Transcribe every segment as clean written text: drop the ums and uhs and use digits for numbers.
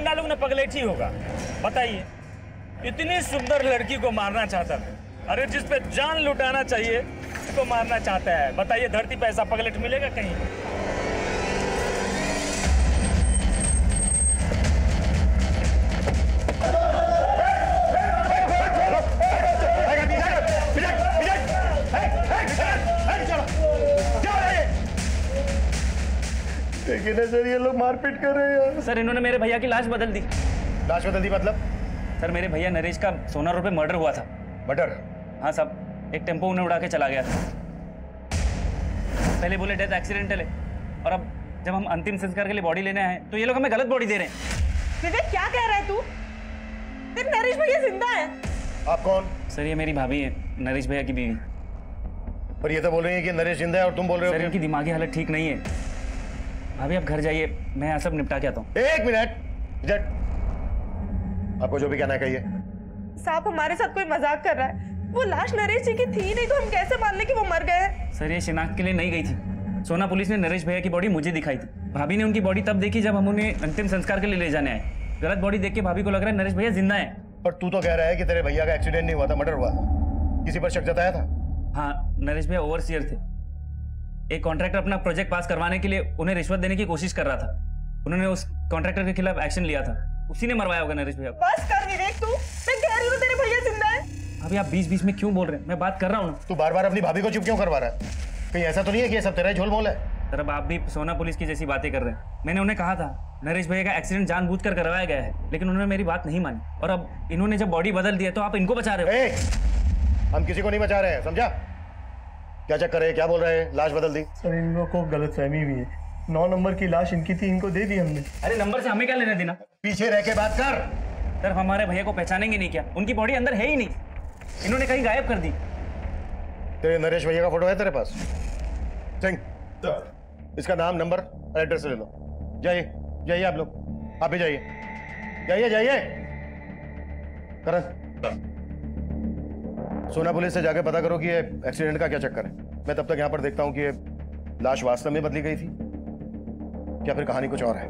डालूंगा ना पगलेट ही होगा। बताइए, इतनी सुंदर लड़की को मारना चाहता था, अरे जिस पे जान लुटाना चाहिए उसको मारना चाहता है। बताइए धरती पे ऐसा पगलेट मिलेगा कहीं? लेकिन सर ये लोग मारपीट कर रहे हैं। सर इन्होंने मेरे भैया की लाश बदल दी। लाश बदल दी मतलब? सर मेरे भैया नरेश का सोना रोड पे मर्डर हुआ था। मर्डर? हाँ साहब, एक टेम्पो उन्हें उड़ा के चला गया था। पहले बोले डेथ एक्सीडेंटल है, और अब जब हम अंतिम संस्कार के लिए बॉडी लेने आए तो ये लोग हमें गलत बॉडी दे रहे हैं। विवेक क्या कह रहा है तू? तेरे नरेश भैया जिंदा है। आप कौन? सर ये मेरी भाभी है, नरेश भैया की बीवी। पर ये तो बोल रही है कि नरेश जिंदा है और तुम बोल रहे हो सर इनकी दिमागी हालत ठीक नहीं है। भाभी आप घर जाइए, मैं यहाँ सब निपटा के आता हूँ। एक मिनट, आपको जो भी कहना है कहिए। साहब हमारे साथ कोई मजाक कर रहा है। वो लाश नरेश जी की थी नहीं तो हम कैसे मान ले कि वो मर गए हैं? सर ये शिनाख्त के लिए नहीं गई थी। सोना पुलिस ने नरेश भैया की बॉडी मुझे दिखाई थी। भाभी ने उनकी बॉडी तब देखी जब हम उन्हें अंतिम संस्कार के लिए ले जाने आए। गलत बॉडी देख के भाभी को लग रहा है नरेश भैया जिंदा है। पर तू तो कह रहा है कि तेरे भैया का एक्सीडेंट नहीं हुआ था, मर्डर हुआ। किसी पर शक जताया था? हाँ, नरेश भैया ओवरसीयर थे। एक कॉन्ट्रैक्टर अपना प्रोजेक्ट पास करवाने के लिए उन्हें रिश्वत देने की कोशिश कर रहा था। उन्होंने उस कॉन्ट्रैक्टर के खिलाफ एक्शन लिया था, उसी ने मरवाया होगा नरेश भैया को। बस कर विवेक तू, मैं कह रही हूँ तेरे भैया जिंदा है। अभी आप बीच बीच में क्यों बोल रहे हैं? मैं बात कर रहा हूँ। तू बार बार अपनी भाभी को चुप क्यों करवा रहा है? कहीं ऐसा तो नहीं है कि ये सब तेरा ही झोल मोल है? सर अब आप भी सोना पुलिस की जैसी बातें कर रहे हैं। मैंने उन्हें कहा था नरेश भैया का एक्सीडेंट जानबूझकर करवाया गया है, लेकिन उन्होंने मेरी बात नहीं मानी, और अब इन्होंने जब बॉडी बदल दी है तो आप इनको बचा रहे हो। हम किसी को नहीं बचा रहे हैं, समझा? क्या चक्कर है, क्या बोल रहे हैं? लाश बदल दी? सर इन लोगों को गलतफहमी हुई है। 9 नंबर की लाश इनकी थी, इनको दे दी हमने। अरे नंबर से हमें क्या लेना देना? पीछे रह के बात कर। सर हमारे भैया को पहचानेंगे नहीं क्या? उनकी बॉडी अंदर है ही नहीं, इन्होंने कहीं गायब कर दी। तेरे नरेश भैया का फोटो है तेरे पास? सिंह, इसका नाम, नंबर, एड्रेस ले लो। जाइए जाइए, आप लोग आप ही जाइए, जाइए जाइए। करण, सोना पुलिस से जाके पता करो कि ये एक्सीडेंट का क्या चक्कर है। मैं तब तक यहां पर देखता हूं कि ये लाश वास्तव में बदली गई थी या फिर कहानी कुछ और है।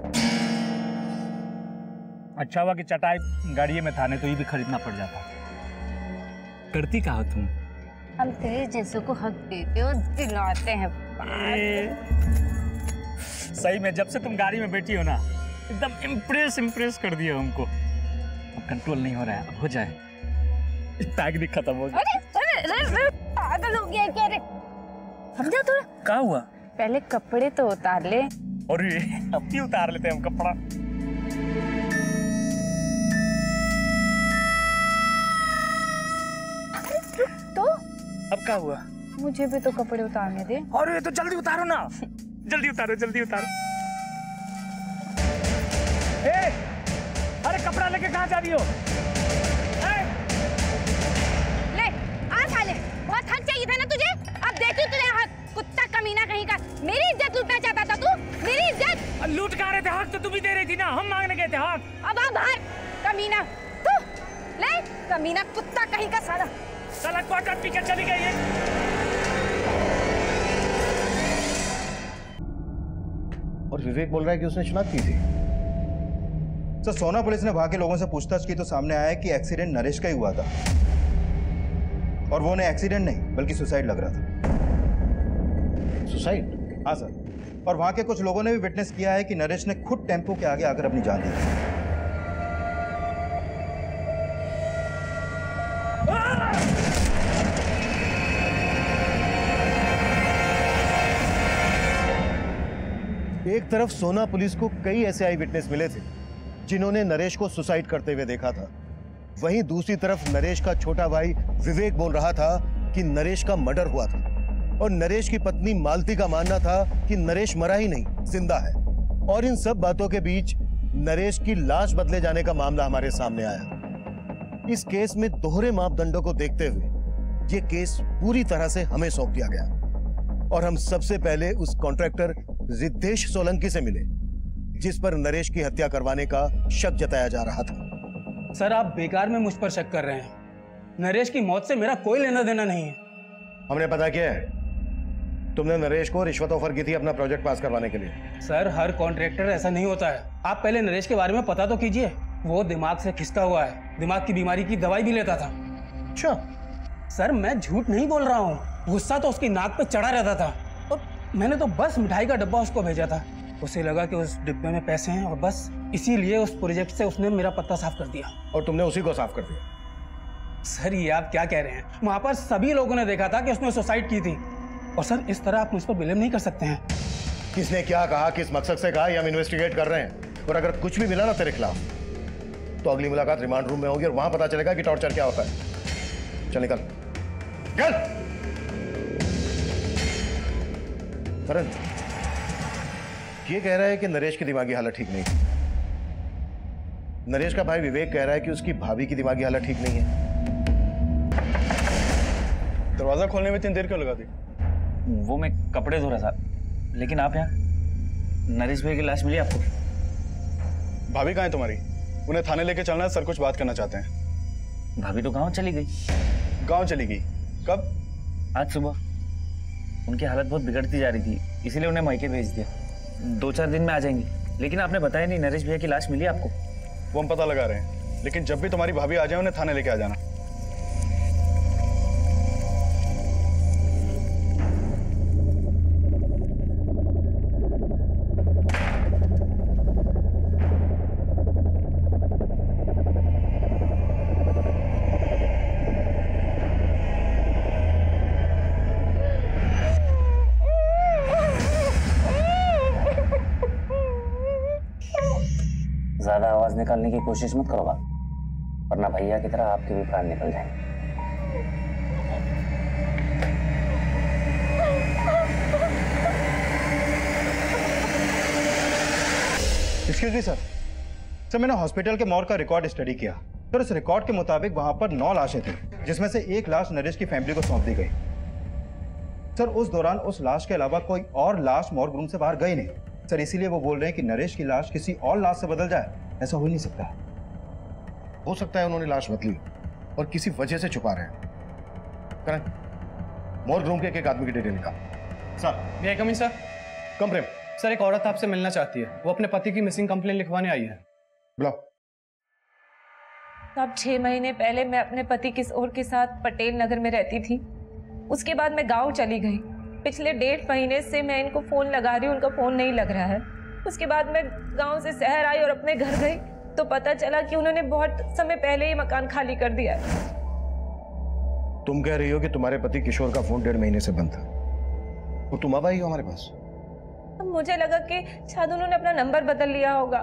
अच्छा हुआ कि चटाई गाड़ी में था, नहीं तो ये भी खरीदना पड़ जाता। करती कहा तुम? हम तेरे जैसों को हक देते हो, दिलाते हैं। सही में जब से तुम गाड़ी में बैठी हो ना, एकदम इम्प्रेस कर दिया हमको। अब कंट्रोल नहीं हो रहा है, अब हो जाए। पैक भी खत्म हो गया। अरे पागल हो गया क्या रे? समझा थोड़ा? क्या हुआ? पहले कपड़े तो उतार ले। और अब भी उतार लेते हैं हम कपड़ा। तो अब क्या हुआ? मुझे भी तो कपड़े उतारने दे। और ये तो जल्दी उतारो ना। जल्दी उतारो, जल्दी उतारो। अरे कपड़ा लेके कहाँ जा रही हो? ले आ साले, बहुत हक चाहिए था ना तुझे। अब देखी तुझे हक, कुत्ता कमीना कहीं का। मेरी इज्जत लूटना चाहता था तू, मेरी इज्जत। लूट कहाँ रहे थे? हक तो तू भी दे रही थी ना, हम मांगने गए थे हक। अब आ बाहर कमीना तू। ले कमीना कुत्ता कहीं का साला। साला क्वार्टर पी के चली गई है। और विवेक बोल रहा है कि उसने शिनाख्त की थी। सर सोना पुलिस ने वहां के लोगों से पूछताछ की तो सामने आया कि एक्सीडेंट नरेश का ही हुआ था, और वो ने एक्सीडेंट नहीं बल्कि सुसाइड लग रहा था। सुसाइड? हाँ सर, और वहां के कुछ लोगों ने भी विटनेस किया है कि नरेश ने खुद टेम्पो के आगे आकर अपनी जान दी। एक तरफ सोना पुलिस को कई ऐसे आई विटनेस मिले थे जिन्होंने नरेश को सुसाइड करते हुए देखा था, वहीं दूसरी तरफ नरेश का छोटा भाई विवेक बोल रहा था कि नरेश का मर्डर हुआ था, और नरेश की पत्नी मालती का मानना था कि नरेश मरा ही नहीं, जिंदा है। और इन सब बातों के बीच नरेश की लाश बदले जाने का मामला हमारे सामने आया। इस केस में दोहरे मापदंडों को देखते हुए यह केस पूरी तरह से हमें सौंप दिया गया, और हम सबसे पहले उस कॉन्ट्रैक्टर रिद्धेश सोलंकी से मिले जिस पर नरेश की हत्या करवाने का शक जताया जा रहा था। सर आप बेकार में मुझ पर शक कर रहे हैं। नरेश की मौत से मेरा कोई लेना देना नहीं है। हमने पता किया है, तुमने नरेश को रिश्वत ऑफर की थी अपना प्रोजेक्ट पास करवाने के लिए। सर हर कॉन्ट्रैक्टर ऐसा नहीं होता है। आप पहले नरेश के बारे में पता तो कीजिए। वो दिमाग से खिसका हुआ है, दिमाग की बीमारी की दवाई भी लेता था। अच्छा सर मैं झूठ नहीं बोल रहा हूँ, गुस्सा तो उसकी नाक पे चढ़ा रहता था और मैंने तो बस मिठाई का डब्बा उसको भेजा था। उसे लगा कि उस डिब्बे में पैसे हैं और बस इसीलिए उस प्रोजेक्ट से उसने मेरा पत्ता साफ कर दिया। और तुमने उसी को साफ कर दिया? सर ये आप क्या कह रहे हैं? वहां पर सभी लोगों ने देखा था कि उसने सुसाइड की थी और सर इस तरह आप मुझ पर ब्लेम नहीं कर सकते हैं। किसने क्या कहा, किस मकसद से कहा, ये हम इन्वेस्टिगेट कर रहे हैं। और अगर कुछ भी मिला ना तेरे खिलाफ तो अगली मुलाकात रिमांड रूम में होगी और वहां पता चलेगा कि टॉर्चर क्या होता है। चल निकल चल। करण ये कह रहा है कि नरेश की दिमागी हालत ठीक नहीं है। नरेश का भाई विवेक कह रहा है कि उसकी भाभी की दिमागी हालत ठीक नहीं है। दरवाजा खोलने में इतनी देर क्यों लगा दी? वो मैं कपड़े धो रहा था, लेकिन आप यहाँ? नरेश भाई की लाश मिली आपको? भाभी कहाँ है तुम्हारी? उन्हें थाने लेके चलना है, सर कुछ बात करना चाहते हैं। भाभी तो गांव चली गई। गांव चली गई? कब? आज सुबह। उनकी हालत बहुत बिगड़ती जा रही थी, इसीलिए उन्हें मायके भेज दिया। 2-4 दिन में आ जाएंगी। लेकिन आपने बताया नहीं नरेश भैया की लाश मिली आपको? वो हम पता लगा रहे हैं, लेकिन जब भी तुम्हारी भाभी आ जाए उन्हें थाने लेके आ जाना। ज्यादा आवाज निकालने की कोशिश मत करो बात, वरना भैया की तरह आपके भी प्राण निकल जाएंगे। Excuse me sir. सर मैंने हॉस्पिटल के मॉर्ग का रिकॉर्ड स्टडी किया। सर उस रिकॉर्ड के मुताबिक वहां पर 9 लाशें थी, जिसमें से एक लाश नरेश की फैमिली को सौंप दी गई। सर उस दौरान उस लाश के अलावा कोई और लाश मॉर्ग रूम से बाहर गई नहीं। सर इसीलिए वो बोल रहे हैं कि नरेश की लाश किसी और लाश से बदल जाए। ऐसा हो ही नहीं सकता। हो सकता है उन्होंने लाश बदली और किसी वजह से छुपा रहे हैं। करण मॉर्ग रूम के एक आदमी की डिटेल निकाल। सर मे आई कम इन सर? कम प्रेम। सर एक औरत आपसे मिलना चाहती है, वो अपने पति की मिसिंग कंप्लेन लिखवाने आई है। बुलाओ। अब 6 महीने पहले मैं अपने पति किशोर के साथ पटेल नगर में रहती थी। उसके बाद मैं गांव चली गई। पिछले 1.5 महीने से मैं इनको फोन लगा रही हूँ, उनका फोन नहीं लग रहा है। उसके बाद मैं गांव से शहर आई और अपने घर गई तो पता चला कि उन्होंने बहुत समय पहले ही मकान खाली कर दिया है। तुम कह रही हो कि तुम्हारे पति किशोर का फोन 1.5 महीने से बंद था और तुम अब आई हो हमारे पास? मुझे लगा कि शायद उन्होंने अपना नंबर बदल लिया होगा।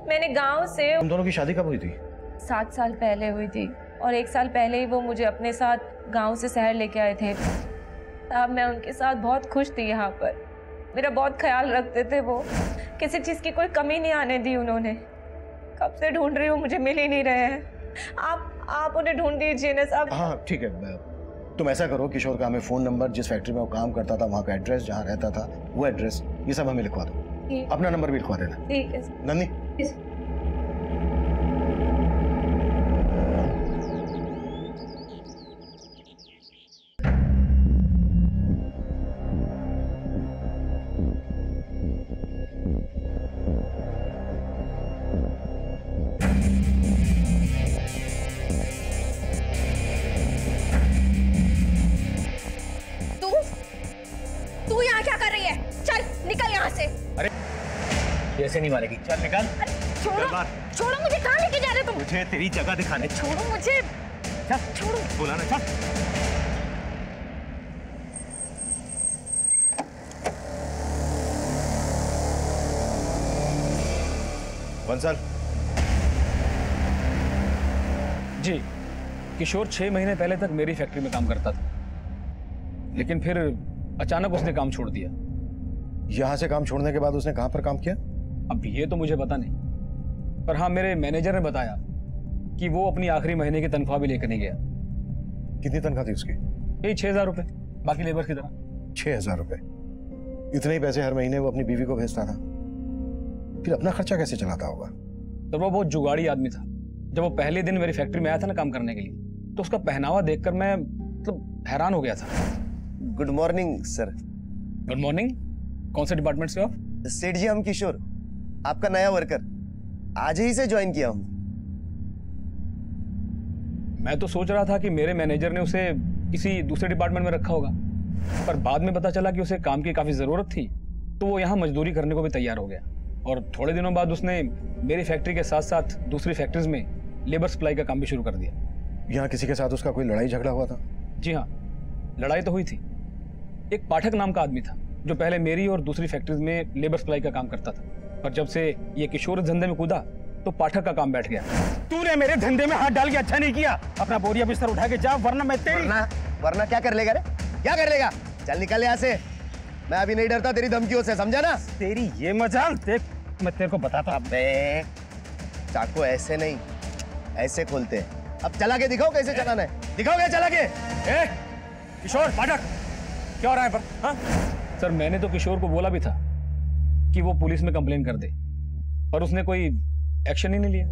मैंने गांव से। तुम दोनों की शादी कब हुई थी? 7 साल पहले हुई थी और 1 साल पहले ही वो मुझे अपने साथ गांव से शहर लेके आए थे। तब मैं उनके साथ बहुत खुश थी। यहाँ पर मेरा बहुत ख्याल रखते थे वो, किसी चीज़ की कोई कमी नहीं आने दी उन्होंने। कब से ढूंढ रही हूँ, मुझे मिल ही नहीं रहे हैं। आप उन्हें ढूंढ दीजिए ना साहब। हाँ ठीक है, तुम ऐसा करो किशोर का हमें फ़ोन नंबर, जिस फैक्ट्री में वो काम करता था वहाँ का एड्रेस, जहाँ रहता था वो एड्रेस, ये सब हमें लिखवा दो। अपना नंबर भी लिखवा देना। ठीक है नंदी। ऐसे नहीं मारेगी। चल निकाल। छोड़ो छोड़ो, मुझे कहाँ लेके जा रहे हो तुम? मुझे तेरी जगह दिखाने। छोड़ो मुझे। चल छोड़ो। बोला ना, चल। बंसल। जी किशोर 6 महीने पहले तक मेरी फैक्ट्री में काम करता था, लेकिन फिर अचानक उसने काम छोड़ दिया। यहां से काम छोड़ने के बाद उसने कहां पर काम किया? अब ये तो मुझे पता नहीं, पर हाँ मेरे मैनेजर ने बताया कि वो अपनी आखिरी महीने की तनख्वाह भी लेकर नहीं गया। कितनी तनख्वाह थी उसकी? यही 6000 रुपए, बाकी लेबर की तरह। 6000 रुपए? इतने ही पैसे हर महीने वो अपनी बीवी को भेजता था, फिर अपना खर्चा कैसे चलाता होगा? तो वो बहुत जुगाड़ी आदमी था। जब वो पहले दिन मेरी फैक्ट्री में आया था ना काम करने के लिए, तो उसका पहनावा देखकर मैं मतलब हैरान हो गया था। Good morning sir. Good morning. कौन से डिपार्टमेंट से हो आप? सेठ जी, हम किशोर, आपका नया वर्कर, आज ही से ज्वाइन किया हूँ। मैं तो सोच रहा था कि मेरे मैनेजर ने उसे किसी दूसरे डिपार्टमेंट में रखा होगा, पर बाद में पता चला कि उसे काम की काफी जरूरत थी, तो वो यहाँ मजदूरी करने को भी तैयार हो गया। और थोड़े दिनों बाद उसने मेरी फैक्ट्री के साथ साथ दूसरी फैक्ट्रीज में लेबर सप्लाई का काम भी शुरू कर दिया। यहाँ किसी के साथ उसका कोई लड़ाई झगड़ा हुआ था? जी हाँ, लड़ाई तो हुई थी। एक पाठक नाम का आदमी था जो पहले मेरी और दूसरी फैक्ट्रीज में लेबर सप्लाई का काम करता था, पर जब से ये किशोर इस धंधे में कूदा तो पाठक का काम बैठ गया। तूने मेरे धंधे में हाथ डाल के अच्छा नहीं किया। अपना बोरिया बिस्तर उठा के जा, वरना मैं तेरी वरना क्या कर लेगा रे? क्या कर लेगा? चल निकल यहाँ से। मैं अभी नहीं डरता तेरी धमकियों से, समझा ना? तेरी ये मजाल देख, मैं तेरे को बताता। अबे चाकू ऐसे नहीं, ऐसे खोलते हैं। अब चला के दिखाओ कैसे चलाना है, दिखाओगे चला के। किशोर, पाठक क्या हो रहा है पर? हाँ? सर, मैंने तो किशोर को बोला भी था कि वो पुलिस में कंप्लेन कर दे, पर उसने कोई एक्शन ही नहीं लिया।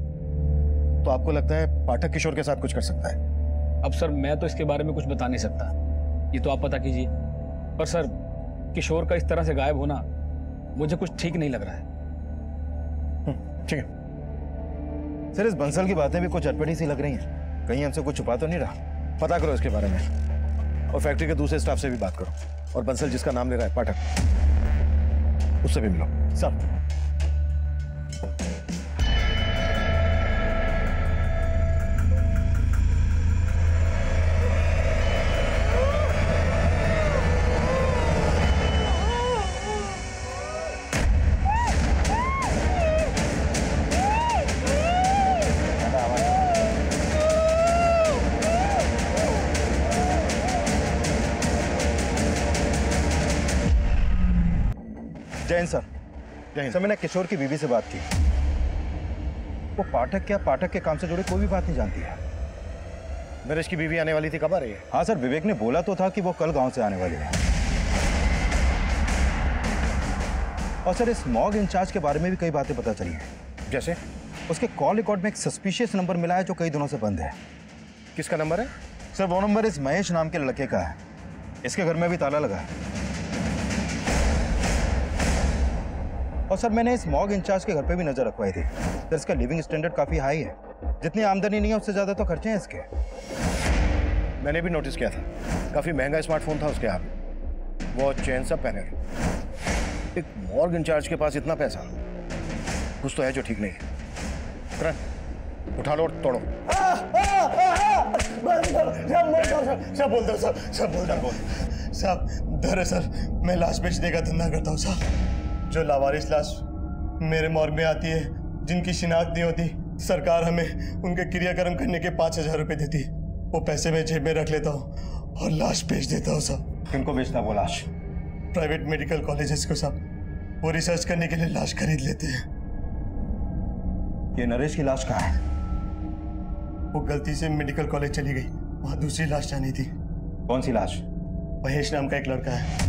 तो आपको लगता है पाठक किशोर के साथ कुछ कर सकता है? अब सर, मैं तो इसके बारे में कुछ बता नहीं सकता, ये तो आप पता कीजिए। पर सर, किशोर का इस तरह से गायब होना मुझे कुछ ठीक नहीं लग रहा है। ठीक है सर, इस बंसल की बातें भी कुछ अटपटी सी लग रही हैं। कहीं हमसे कुछ छुपा तो नहीं रहा? पता करो इसके बारे में, और फैक्ट्री के दूसरे स्टाफ से भी बात करो, और बंसल जिसका नाम ले रहा है पाठक, उससे भी मिलो। सर जैन सर, सर मैंने किशोर की बीवी से बात की। वो पाठक क्या पाठक के काम से जुड़े कोई भी बात नहीं जानती है। नरेश की बीवी आने वाली थी, कब आ रही है? हाँ सर, विवेक ने बोला तो था कि वो कल गांव से आने वाली है। और सर, इस मॉग इंचार्ज के बारे में भी कई बातें पता चली हैं। जैसे? उसके कॉल रिकॉर्ड में एक सस्पिशियस नंबर मिला है जो कई दिनों से बंद है। किसका नंबर है? सर, वो नंबर इस महेश नाम के लड़के का है। इसके घर में भी ताला लगा है। और सर, मैंने इस मॉग इंचार्ज के घर पे भी नजर रखवाई थी। सर, इसका लिविंग स्टैंडर्ड काफी हाई है। जितनी आमदनी नहीं है उससे ज्यादा तो खर्चे हैं इसके। मैंने भी नोटिस किया था, काफी महंगा स्मार्टफोन था उसके हाथ में, वो चेन सब पहने थे। एक मॉर्ग इंचार्ज के पास इतना पैसा, कुछ तो है जो ठीक नहीं है। करण, उठा लो और तोड़ो। सब बोल दो, सब बोल दो साहब। दरअसल मैं लाश बेचने का धंधा करता हूँ साहब। जो लावारिस लाश मेरे मॉर्ग में आती है, जिनकी शिनाख्त नहीं होती, सरकार हमें उनके क्रियाक्रम करने के 5,000 रुपए देती है। वो पैसे मैं जेब में रख लेता हूँ और लाश बेच देता हूँ साहब। किनको बेचता वो लाश? प्राइवेट मेडिकल कॉलेजेस को साहब। वो रिसर्च करने के लिए लाश खरीद लेते हैं। ये नरेश की लाश कहाँ है? वो गलती से मेडिकल कॉलेज चली गई, वहाँ दूसरी लाश जानी थी। कौन सी लाश? महेश नाम का एक लड़का है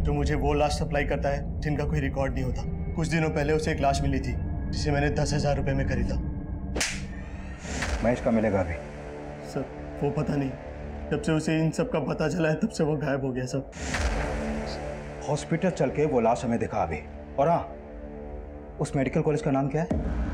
जो मुझे वो लाश सप्लाई करता है जिनका कोई रिकॉर्ड नहीं होता। कुछ दिनों पहले उसे एक लाश मिली थी जिसे मैंने 10,000 रुपए में खरीदा। महेश का मिलेगा अभी? सर, वो पता नहीं, जब से उसे इन सब का पता चला है तब से वो गायब हो गया सब। हॉस्पिटल चल के वो लाश हमें दिखा अभी। और हाँ, उस मेडिकल कॉलेज का नाम क्या है?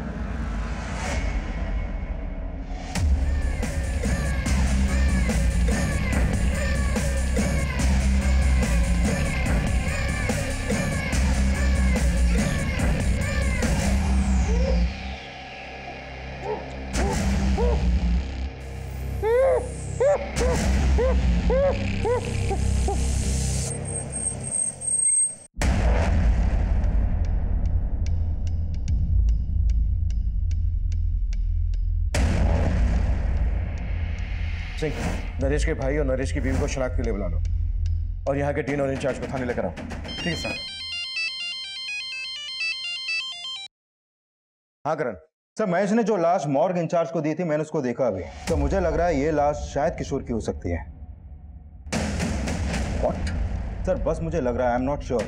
सिंह, नरेश के भाई और नरेश की बीवी को शनाख्त के लिए बुला लो, और यहाँ के डीन और इंचार्ज को थाने लेकर आओ। ठीक है सर। हाँ करण। सर, महेश ने जो लाश मॉर्ग इंचार्ज को दी थी, मैंने उसको देखा अभी, तो मुझे लग रहा है ये लाश शायद किशोर की हो सकती है। What? सर, बस मुझे लग रहा है, आई एम नॉट श्योर,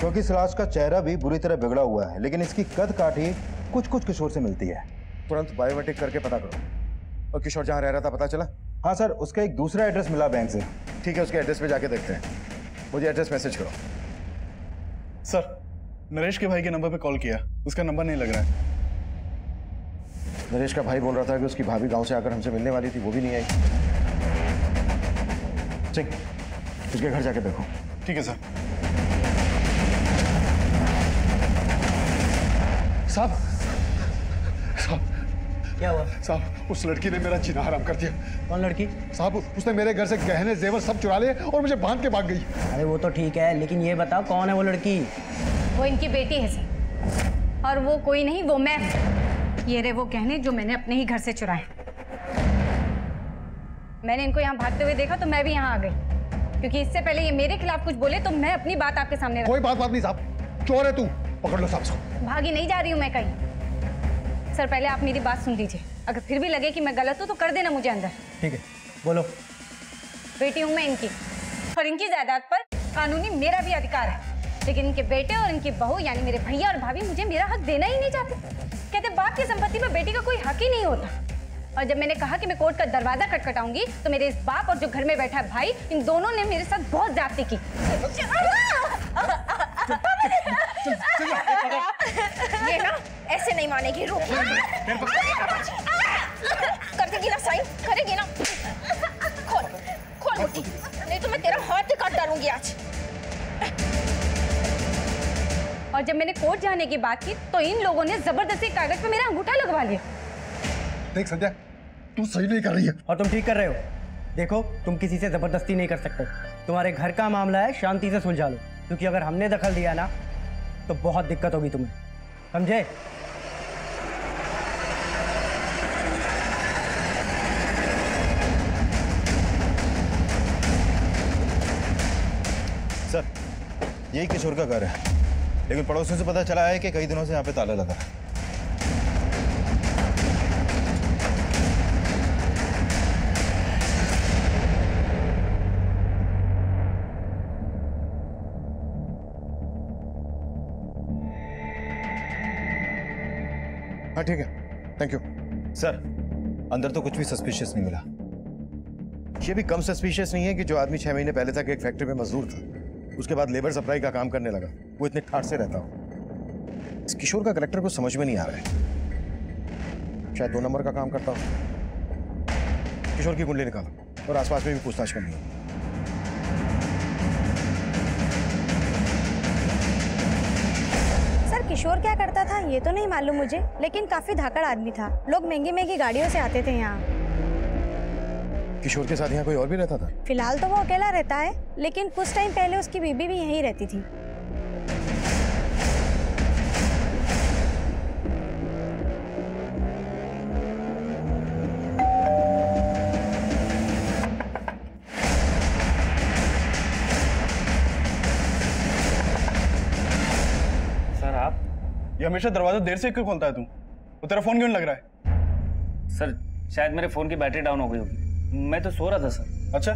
क्योंकि इस लाश का चेहरा भी बुरी तरह बिगड़ा हुआ है, लेकिन इसकी कद काठी कुछ कुछ किशोर से मिलती है। तुरंत बायोमेट्रिक करके पता करो। और किशोर जहाँ रह रहा था पता चला? हाँ सर, उसका एक दूसरा एड्रेस मिला बैंक से। ठीक है, उसके एड्रेस पे जाके देखते हैं। मुझे एड्रेस मैसेज करो। सर, नरेश के भाई के नंबर पे कॉल किया, उसका नंबर नहीं लग रहा है। नरेश का भाई बोल रहा था कि उसकी भाभी गांव से आकर हमसे मिलने वाली थी, वो भी नहीं आई। सिंह, उसके घर जाके देखो। ठीक है सर। साहब, क्या हुआ? साहब, उस लड़की ने मेरा जीना हराम कर दिया। कौन लड़की? साहब, उसने मेरे घर से गहने जेवर सब चुरा लिए और मुझे बांध के भाग गई। अरे वो तो ठीक है, लेकिन ये बताओ कौन है वो लड़की? वो इनकी बेटी है सर, और वो कोई नहीं, वो मैं। ये रहे वो गहने जो मैंने अपने ही घर से चुराए। मैंने इनको यहाँ भागते हुए देखा तो मैं भी यहाँ आ गई, क्योंकि इससे पहले ये मेरे खिलाफ कुछ बोले तो मैं अपनी बात आपके सामने कोई बात नहीं साहब, चोर है तू, पकड़ लो साहब इसको। भागी नहीं जा रही हूँ मैं कहीं। सर पहले आप मेरी बात सुन लीजिए, अगर फिर भी लगे कि मैं गलत हूँ तो कर देना मुझे अंदर। ठीक है, बोलो। बेटी हूँ मैं इनकी, और इनकी जायदाद पर कानूनी मेरा भी अधिकार है, लेकिन इनके बेटे और इनकी बहू यानी मेरे भैया और भाभी मुझे मेरा हक देना ही नहीं चाहते। कहते बाप की संपत्ति में बेटी का कोई हक ही नहीं होता। और जब मैंने कहा कि मैं कोर्ट का दरवाजा खटखटाऊंगी तो मेरे इस बाप और जो घर में बैठा है भाई, इन दोनों ने मेरे साथ बहुत ज्यादती की। ये ना ऐसे नहीं मानेगी, रुक। कर देगी ना साइन, करेगी ना। खोल खोल मुट्ठी, नहीं तो मैं तेरा हाथ ही काट डालूंगी आज। और जब मैंने कोर्ट जाने की बात की तो इन लोगों ने जबरदस्ती कागज पे मेरा अंगूठा लगवा लिया। देख संध्या, तू सही नहीं कर रही है। और तुम ठीक कर रहे हो। देखो, तुम किसी से जबरदस्ती नहीं कर सकते। तुम्हारे घर का मामला है, शांति से सुलझा लो, क्योंकि अगर हमने दखल दिया ना तो बहुत दिक्कत होगी तुम्हें, समझे? सर, यही किशोर का घर है, लेकिन पड़ोसियों से पता चला है कि कई दिनों से यहाँ पे ताला लगा है। हाँ ठीक है, थैंक यू। सर, अंदर तो कुछ भी सस्पिशियस नहीं मिला। ये भी कम सस्पिशियस नहीं है कि जो आदमी 6 महीने पहले तक एक फैक्ट्री में मजदूर था, उसके बाद लेबर सप्लाई का काम करने लगा, वो इतने ठाठ से रहता हो। इस किशोर का करेक्टर को समझ में नहीं आ रहा है। शायद 2 नंबर का काम करता हो। किशोर की कुंडली निकालो और आसपास में भी पूछताछ करनी है। सर, किशोर क्या करता था ये तो नहीं मालूम मुझे, लेकिन काफी धाकड़ आदमी था। लोग महंगी महंगी गाड़ियों से आते थे यहाँ। किशोर के साथ यहाँ कोई और भी रहता था? फिलहाल तो वो अकेला रहता है, लेकिन कुछ टाइम पहले उसकी बीबी भी यहीं रहती थी। सर आप? ये हमेशा दरवाजा देर से क्यों खोलता है तू? वो तेरा फोन क्यों नहीं लग रहा है? सर, शायद मेरे फोन की बैटरी डाउन हो गई होगी, मैं तो सो रहा था सर। अच्छा,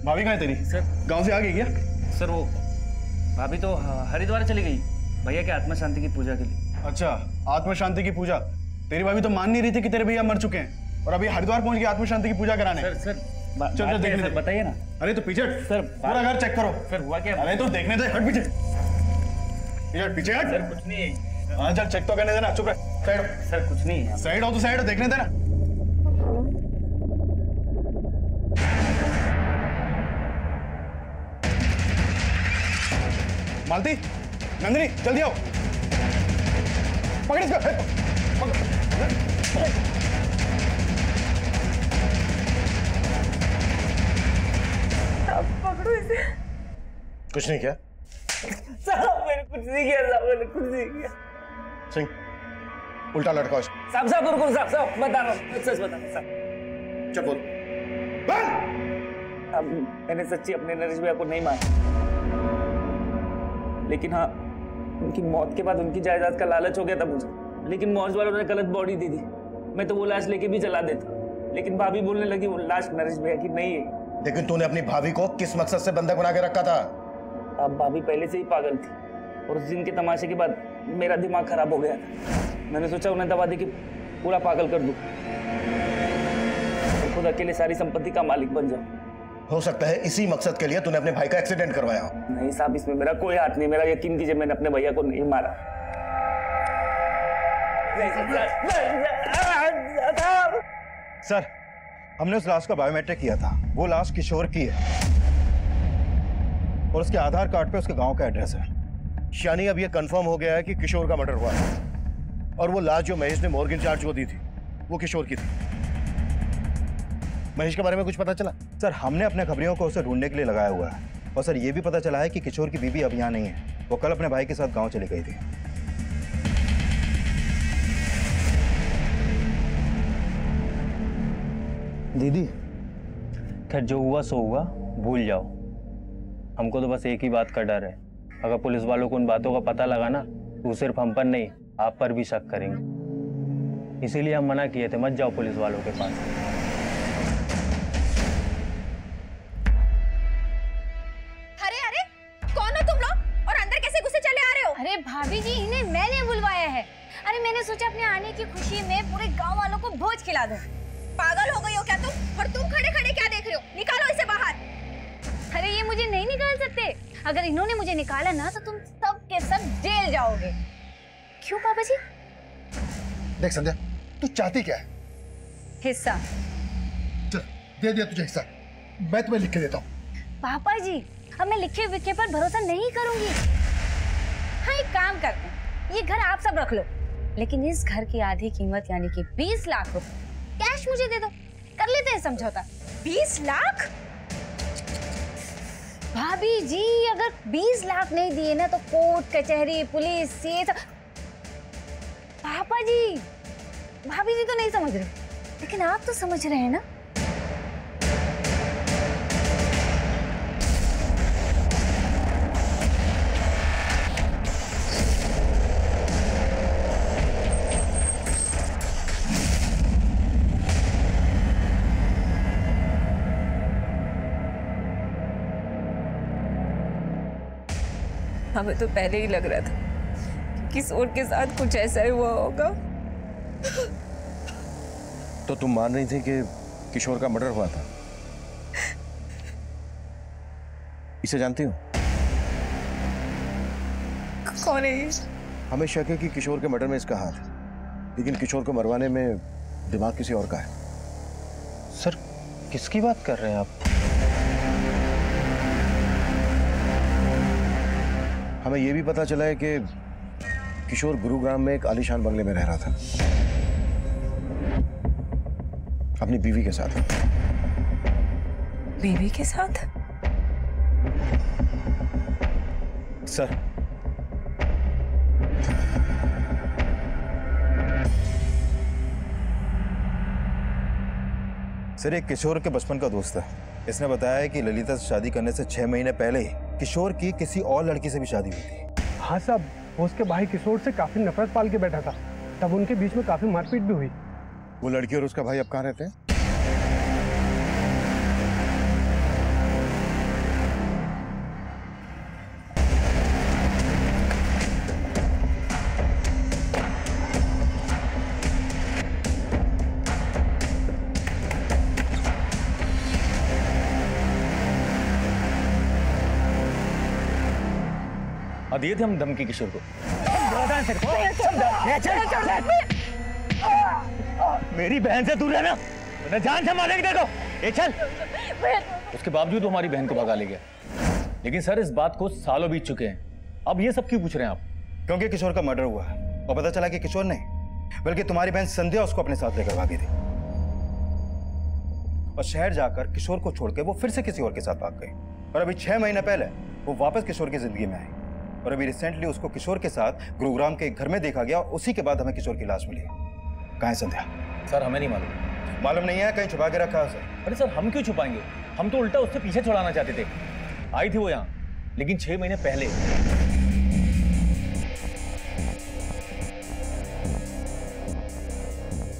भाभी कहाँ है तेरी? सर, गांव से आ गई क्या? सर वो भाभी तो हरिद्वार चली गई भैया के आत्मा शांति की पूजा के लिए। अच्छा, आत्मा शांति की पूजा। तेरी भाभी तो मान नहीं रही थी कि तेरे भैया मर चुके हैं, और अभी हरिद्वार पहुंच गई आत्मा शांति की पूजा कराने। सर चल देखने दे, बताइए ना। अरे तो पीछे सर, पूरा घर चेक करो। फिर हुआ क्या? अरे तो देखने दे, हट पीछे, पीछे हट। सर कुछ नहीं। हाँ चल, चेक तो करने देना, चुप रह। साइड हो। सर कुछ नहीं है। साइड हो तो साइड हो, देखने देना। मालती, नंदिनी, जल्दी आओ, पकड़ इसको। पकड़ो इसे। कुछ नहीं किया साहब, मैंने कुछ नहीं किया साहब, मैंने कुछ नहीं किया। सिंह, उल्टा लटकाओ। साहब रुको साहब, बता रहा हूँ, सच बता रहा हूँ। चल बोल। अब मैंने सच्ची अपने नरेश भैया को नहीं मारा, लेकिन हाँ, उनकी मौत के बाद उनकी जायदाद का लालच हो गया था मुझे। लेकिन मौज वालों ने गलत बॉडी दी थी, मैं तो वो लाश लेके भी जला देता, लेकिन भाभी बोलने लगी वो लाश नरेश भैया की नहीं है। लेकिन तूने अपनी भाभी को किस मकसद से बंधक बना के रखा था? अब भाभी पहले से ही पागल थी, और उस दिन के तमाशे के बाद मेरा दिमाग खराब हो गया था। मैंने सोचा उन्हें दबा दे के पूरा पागल कर दूं, और खुद अकेले सारी संपत्ति का मालिक बन जाऊं। हो सकता है इसी मकसद के लिए तूने अपने भाई का एक्सीडेंट करवाया हो। नहीं साहब, इसमें मेरा कोई हाथ नहीं। मेरा यकीन कीजिए, मैंने अपने भैया को नहीं मारा। सर, हमने उस लाश का बायोमेट्रिक किया था। वो लाश किशोर की है और उसके आधार कार्ड पे उसके गांव का एड्रेस है। यानी अब यह कंफर्म हो गया है कि किशोर का मर्डर हुआ है और वो लाश जो महेश ने मॉर्ग इंचार्ज को दी थी वो किशोर की थी। महेश के बारे में कुछ पता चला? सर, हमने अपने खबरियों को उसे ढूंढने के लिए लगाया हुआ है और सर ये भी पता चला है कि किशोर की बीवी अब यहाँ नहीं है। वो कल अपने भाई के साथ गांव चली गई थी। दीदी, खैर जो हुआ सो हुआ, भूल जाओ। हमको तो बस एक ही बात का डर है, अगर पुलिस वालों को उन बातों का पता लगा ना तो सिर्फ हम पर नहीं आप पर भी शक करेंगे। इसीलिए हम मना किए थे, मत जाओ पुलिस वालों के पास। अरे अरे, कौन हो तुम लोग और अंदर कैसे घुसे चले आ रहे हो? अरे भाभी जी, इन्हें मैंने बुलवाया है। अरे मैंने सोचा अपने आने की खुशी में पूरे गांव वालों को भोज खिला दूं। पागल हो गई हो क्या तुम? और तुम खड़े खड़े क्या देख रहे हो? निकालो इसे बाहर। अरे ये मुझे नहीं निकाल सकते। अगर इन्होंने मुझे निकाला ना तो तुम सब के सब जेल जाओगे। क्यों पापा जी? देख संध्या, तू चाहती क्या है? हिस्सा। चल, दे दिया तुझे हिस्सा। मैं तुम्हें लिख के देता हूँ। पापा जी, अब मैं लिखे विखे पर भरोसा नहीं करूंगी। हाँ, एक काम करते हैं, ये घर आप सब रख लो, लेकिन इस घर की आधी कीमत यानी कि 20 लाख रुपए कैश मुझे दे दो। कर लेते हैं समझौता। 20 लाख? भाभी जी, अगर 20 लाख नहीं दिए ना तो कोर्ट कचहरी पुलिस ये सब। पापा जी, भाभी जी तो नहीं समझ रहे, लेकिन आप तो समझ रहे हैं ना। हमें तो पहले ही लग रहा था कि किशोर के साथ कुछ ऐसा ही हुआ होगा। तो तुम मान रही थी कि किशोर का मर्डर हुआ था? इसे जानती हो? कौन है ये? हमें शक है कि किशोर के मर्डर में इसका हाथ है, लेकिन किशोर को मरवाने में दिमाग किसी और का है। सर, किसकी बात कर रहे हैं आप? हमें यह भी पता चला है कि किशोर गुरुग्राम में एक आलीशान बंगले में रह रहा था अपनी बीवी के साथ। बीवी के साथ? सर, सर एक किशोर के बचपन का दोस्त है। इसने बताया है कि ललिता से शादी करने से 6 महीने पहले ही किशोर की किसी और लड़की से भी शादी हुई थी। हाँ साहब, वो उसके भाई किशोर से काफी नफरत पाल के बैठा था, तब उनके बीच में काफी मारपीट भी हुई। वो लड़की और उसका भाई अब कहाँ रहते हैं? दिए थे हम धमकी किशोर को। मेरी बहन से दूर रहना, मैं जान से मारेंगे। देखो, ये चल। उसके बावजूद वो हमारी बहन को भगा ले गया। लेकिन सर, इस बात को सालों बीत चुके हैं, अब ये सब क्यों पूछ रहे हैं आप? क्योंकि किशोर का मर्डर हुआ है और पता चला कि किशोर नहीं बल्कि तुम्हारी बहन संध्या उसको अपने साथ लेकर भागी थी और शहर जाकर किशोर को छोड़ के वो फिर से किसी और के साथ भाग गई। और अभी 6 महीने पहले वो वापस किशोर की जिंदगी में आई और अभी रिसेंटली उसको किशोर के साथ गुरुग्राम के एक घर में देखा गया। उसी के बाद हमें किशोर की लाश मिली। कहाँ है संध्या? सर, हमें नहीं मालूम। मालूम नहीं है? कहीं छुपा के रखा है सर? अरे सर, हम क्यों छुपाएंगे? हम तो उल्टा उससे पीछे छुड़ाना चाहते थे। आई थी वो यहाँ, लेकिन 6 महीने पहले।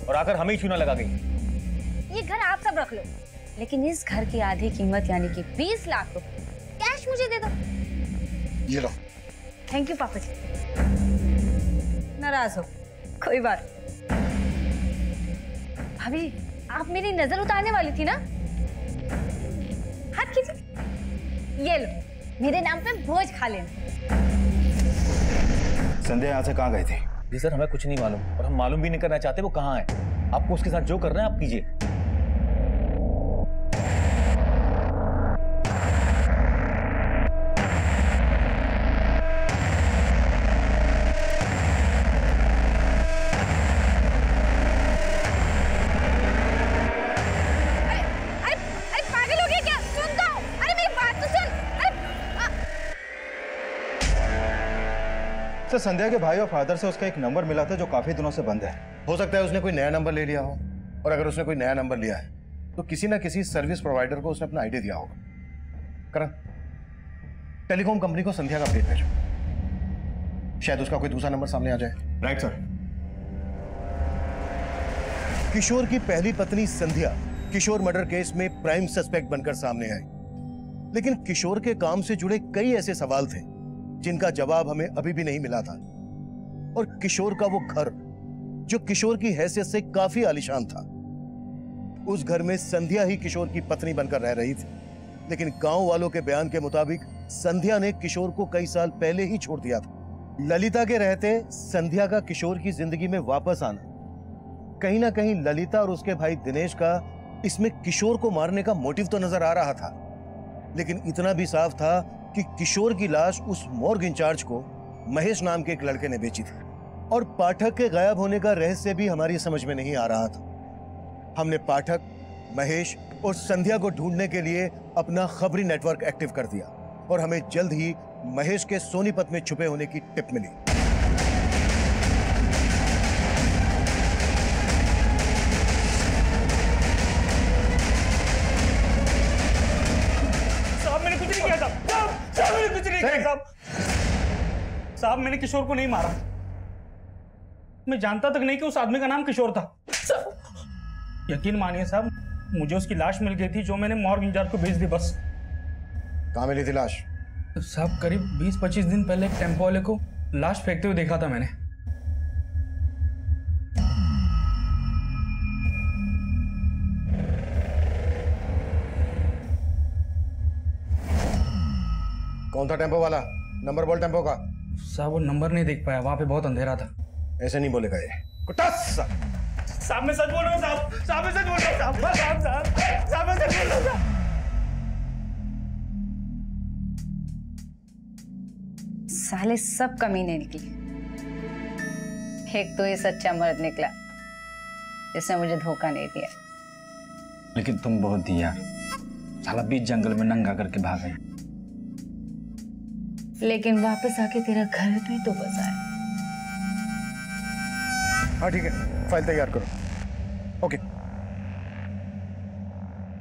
और आकर हमें ही चूना लगा गई। ये घर आप सब रख लो, लेकिन इस घर की आधी कीमत यानी कि 20 लाख रुपए कैश मुझे दे दो। ये लो। थैंक यू पापा जी। नाराज हो? कोई बात। भाभी, आप मेरी नजर उतारने वाली थी ना? हाथ कीजिए, ये लो, मेरे नाम पे भोज खा लेना। संध्या यहाँ से कहाँ गए थे? जी सर, हमें कुछ नहीं मालूम और हम मालूम भी नहीं करना चाहते वो कहाँ है। आपको उसके साथ जो करना है आप कीजिए। सर, संध्या के भाई और फादर से उसका एक नंबर मिला था जो काफी दिनों से बंद है। हो सकता है उसने कोई नया नंबर ले लिया हो, और अगर उसने कोई नया नंबर लिया है तो किसी ना किसी सर्विस प्रोवाइडर को उसने अपना आईडी दिया होगा। करण, टेलीकॉम कंपनी को संध्या का अपडेट भेजो, शायद उसका कोई दूसरा नंबर सामने आ जाए। Right sir. किशोर की पहली पत्नी संध्या किशोर मर्डर केस में प्राइम सस्पेक्ट बनकर सामने आई, लेकिन किशोर के काम से जुड़े कई ऐसे सवाल थे जिनका जवाब हमें अभी भी नहीं मिला था। और किशोर का वो घर जो किशोर की हैसियत से काफी आलीशान था, उस घर में संध्या ही किशोर की पत्नी बनकर रह रही थी। लेकिन गांव वालों के बयान के मुताबिक संध्या ने किशोर को कई साल पहले ही छोड़ दिया था। ललिता के रहते संध्या का किशोर की जिंदगी में वापस आना, कहीं ना कहीं ललिता और उसके भाई दिनेश का इसमें किशोर को मारने का मोटिव तो नजर आ रहा था, लेकिन इतना भी साफ था कि किशोर की लाश उस मॉर्ग इंचार्ज को महेश नाम के एक लड़के ने बेची थी। और पाठक के गायब होने का रहस्य भी हमारी समझ में नहीं आ रहा था। हमने पाठक, महेश और संध्या को ढूंढने के लिए अपना खबरी नेटवर्क एक्टिव कर दिया, और हमें जल्द ही महेश के सोनीपत में छुपे होने की टिप मिली। साहब, मैंने किशोर को नहीं मारा। मैं जानता तक नहीं कि उस आदमी का नाम किशोर था। यकीन मानिए साहब, मुझे उसकी लाश मिल गई थी जो मैंने मॉर्ग इंचार्ज को भेज दी। बस। कहाँ मिली थी लाश? साहब, करीब 20-25 दिन पहले एक टेम्पो वाले को लाश फेंकते हुए देखा था मैंने। कौन था टेम्पो वाला? नंबर बोल टेम्पो का। साहब, वो नंबर नहीं देख पाया, वहां पे बहुत अंधेरा था। ऐसे नहीं बोलेगा ये। साहब, मैं सच बोल रहा हूँ साहब। साहब, मैं सच बोल रहा हूँ साहब। साहब, मैं सच बोल रहा हूँ साहब। साले सब कमीने निकले। एक तो ये सच्चा मर्द निकला जिसने मुझे धोखा नहीं दिया। लेकिन तुम बहुत दी यार, साला बीच जंगल में नंगा करके भाग गए। लेकिन वापस आके तेरा घर भी तो बसाया। हाँ ठीक है, फाइल तैयार करो। ओके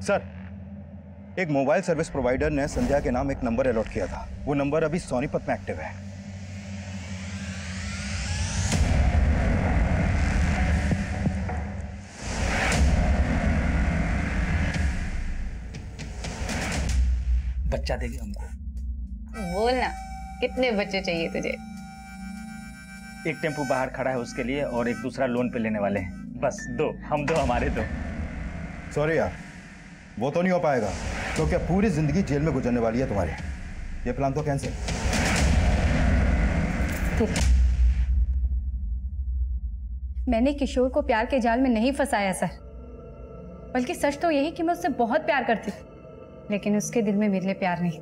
सर, एक मोबाइल सर्विस प्रोवाइडर ने संध्या के नाम एक नंबर अलॉट किया था। वो नंबर अभी सोनीपत में एक्टिव है। बच्चा देगी हमको। बोलना, कितने बच्चे चाहिए तुझे? एक टेम्पो बाहर खड़ा है उसके लिए, और एक दूसरा लोन पे लेने वाले हैं। बस 2, हम 2, हमारे 2। सॉरी यार, वो तो नहीं हो पाएगा, क्योंकि अब पूरी जिंदगी जेल में गुजरने वाली है तुम्हारी। ये प्लान तो कैंसिल। मैंने किशोर को प्यार के जाल में नहीं फंसाया सर, बल्कि सच तो यही कि मैं उससे बहुत प्यार करती थी, लेकिन उसके दिल में मेरे लिए प्यार नहीं।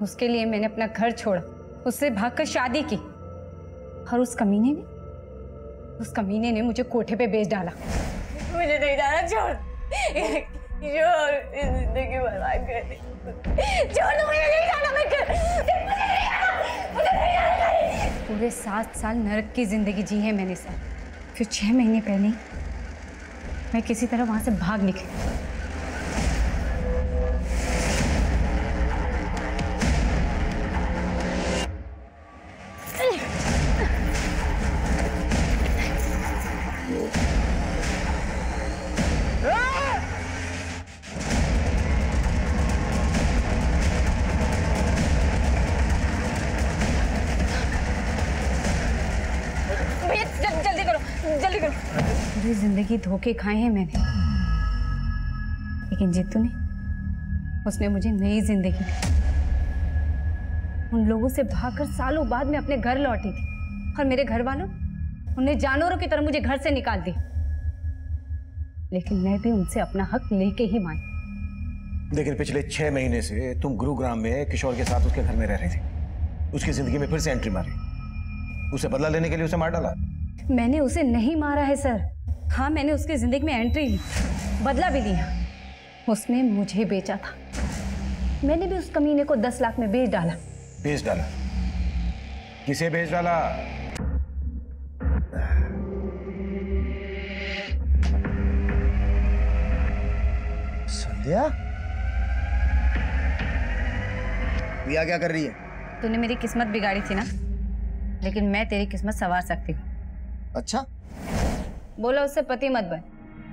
उसके लिए मैंने अपना घर छोड़ा, उससे भागकर शादी की, और उस कमीने ने मुझे कोठे पे बेच डाला। मुझे नहीं जाना, छोड़ जिंदगी बर्बाद कर दी। छोड़, मुझे नहीं जाना। पूरे 7 साल नरक की जिंदगी जी है मैंने सर। फिर 6 महीने पहले मैं किसी तरह वहां से भाग निकली। पूरी जिंदगी धोखे खाए हैं मैंने, लेकिन जीतू ने उसने मुझे नई जिंदगी दी। उन लोगों से भागकर सालों बाद मैं अपने घर लौटी थी और मेरे घर वालों उन्हें जानवरों की तरह मुझे घर से निकाल दिया। लेकिन मैं भी उनसे अपना हक लेके ही मानी। लेकिन पिछले 6 महीने से तुम गुरुग्राम में किशोर के साथ उसके घर में रह रही थी, उसकी जिंदगी में फिर से एंट्री मारी, उसे बदला लेने के लिए उसे मार डाला। मैंने उसे नहीं मारा है सर। हाँ, मैंने उसकी जिंदगी में एंट्री ली, बदला भी लिया। उसने मुझे बेचा था, मैंने भी उस कमीने को 10 लाख में बेच डाला। बेच डाला? किसे बेच डाला? संध्या, प्रिया क्या कर रही है? तूने मेरी किस्मत बिगाड़ी थी ना, लेकिन मैं तेरी किस्मत संवार सकती हूँ। अच्छा? बोला उससे पति मत बन,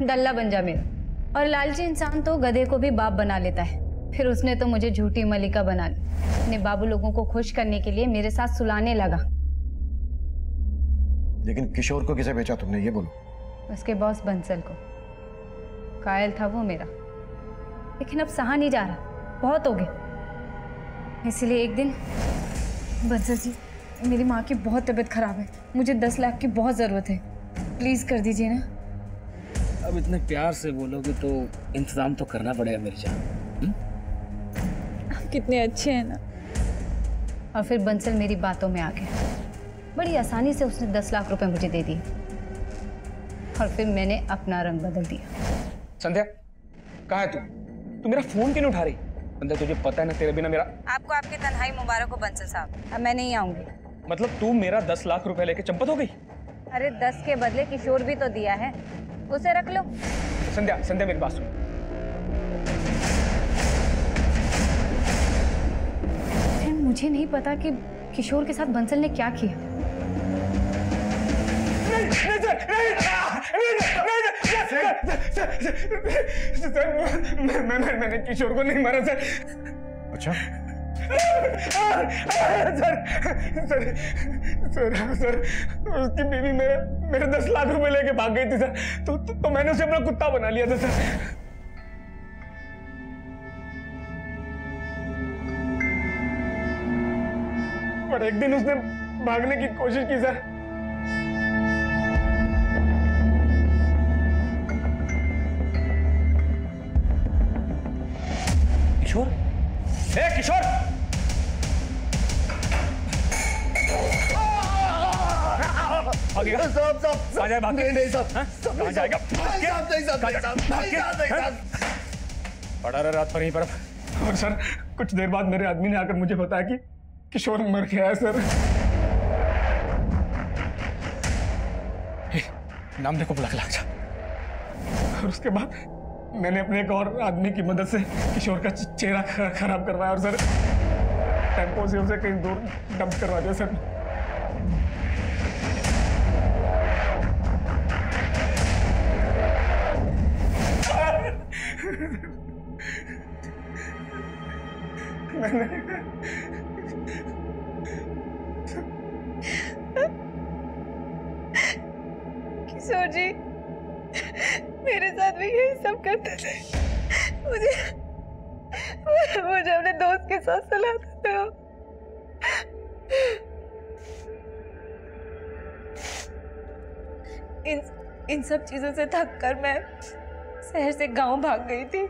दल्ला बन जा मेरा। और लालची इंसान तो गधे को भी बाप बना लेता है। फिर उसने तो मुझे झूठी मलिका बना ली। अपने बाबू लोगों को खुश करने के लिए मेरे साथ सुलाने लगा। लेकिन किशोर को किसे बेचा तुमने, ये बोलो। उसके बॉस बंसल को। कायल था वो मेरा, लेकिन अब सहा नहीं जा रहा, बहुत हो गया। इसलिए एक दिन, बंसल जी, मेरी माँ की बहुत तबीयत खराब है, मुझे 10 लाख की बहुत ज़रूरत है, प्लीज कर दीजिए ना। अब इतने प्यार से बोलोगे तो इंतजाम तो करना पड़ेगा मेरी जान। आप कितने अच्छे हैं ना। और फिर बंसल मेरी बातों में आ गया। बड़ी आसानी से उसने 10 लाख रुपए मुझे दे दिए और फिर मैंने अपना रंग बदल दिया। संध्या, कहाँ है तू? तू मेरा फोन क्यों नहीं उठा रही? संध्या, तुझे पता है ना तेरे बिना मेरा। आपको आपकी तन्हाई मुबारक हो बंसल साहब, अब मैं नहीं आऊंगी। मतलब तू मेरा 10 लाख रुपए लेके चंपत हो गई? अरे 10 के बदले किशोर भी तो दिया है, उसे रख लो। संध्या, संध्या मेरी बात सुन। मुझे नहीं पता कि किशोर के साथ बंसल ने क्या किया। मैंने किशोर को नहीं मारा सर। अच्छा? सर, उसकी बीवी मेरे 10 लाख रुपए लेके भाग गई थी सर, तो मैंने उसे अपना कुत्ता बना लिया था सर। पर एक दिन उसने भागने की कोशिश की सर। किशोर, किशोर, साहब आ जाए भाग के। नहीं साहब, कहाँ जाएगा? पड़ा रहा रात पर यहीं पर। और सर, कुछ देर बाद मेरे आदमी ने आकर मुझे बताया कि किशोर मर गया है सर। नाम देखो, बुला के ला जा। और उसके बाद मैंने अपने एक और आदमी की मदद से किशोर का चेहरा खराब करवाया और सर टेम्पो से उसे कहीं दूर डंप करवा दिया सर। किशोर जी मेरे साथ भी यही सब करते थे। मुझे अपने दोस्त के साथ सुलाते थे। इन सब चीजों से थक कर मैं शहर से गांव भाग गई थी।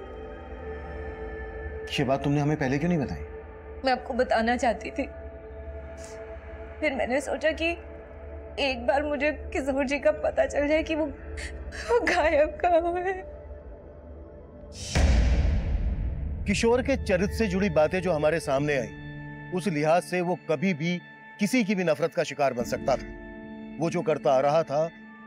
ये बात तुमने हमें पहले क्यों नहीं बताई? मैं आपको बताना चाहती थी, फिर मैंने सोचा कि एक बार मुझे किशोर जी का पता चल जाए कि वो गायब कहाँ है। किशोर के चरित्र से जुड़ी बातें जो हमारे सामने आई, उस लिहाज से वो कभी भी किसी की भी नफरत का शिकार बन सकता था। वो जो करता आ रहा था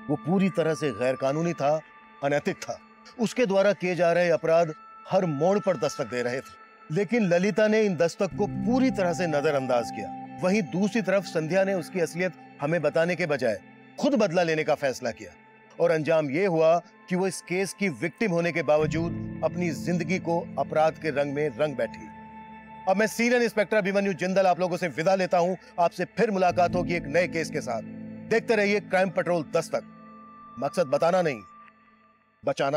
वो पूरी तरह से गैर कानूनी था, अनैतिक था। उसके द्वारा किए जा रहे अपराध हर मोड़ पर दस्तक दे रहे थे, लेकिन ललिता ने इन दस्तक को पूरी तरह से नजरअंदाज किया। वहीं दूसरी तरफ संध्या ने उसकी असलियत हमें बताने के बजाय खुद बदला लेने का फैसला किया और अंजाम यह हुआ कि वो इस केस की विक्टिम होने के बावजूद अपनी जिंदगी को अपराध के रंग में रंग बैठी। अब मैं सीनियर इंस्पेक्टर अभिमन्यु जिंदल आप लोगों से विदा लेता हूं। आपसे फिर मुलाकात होगी एक नए केस के साथ। देखते रहिए क्राइम पेट्रोल दस्तक। मकसद बताना नहीं, बचाना।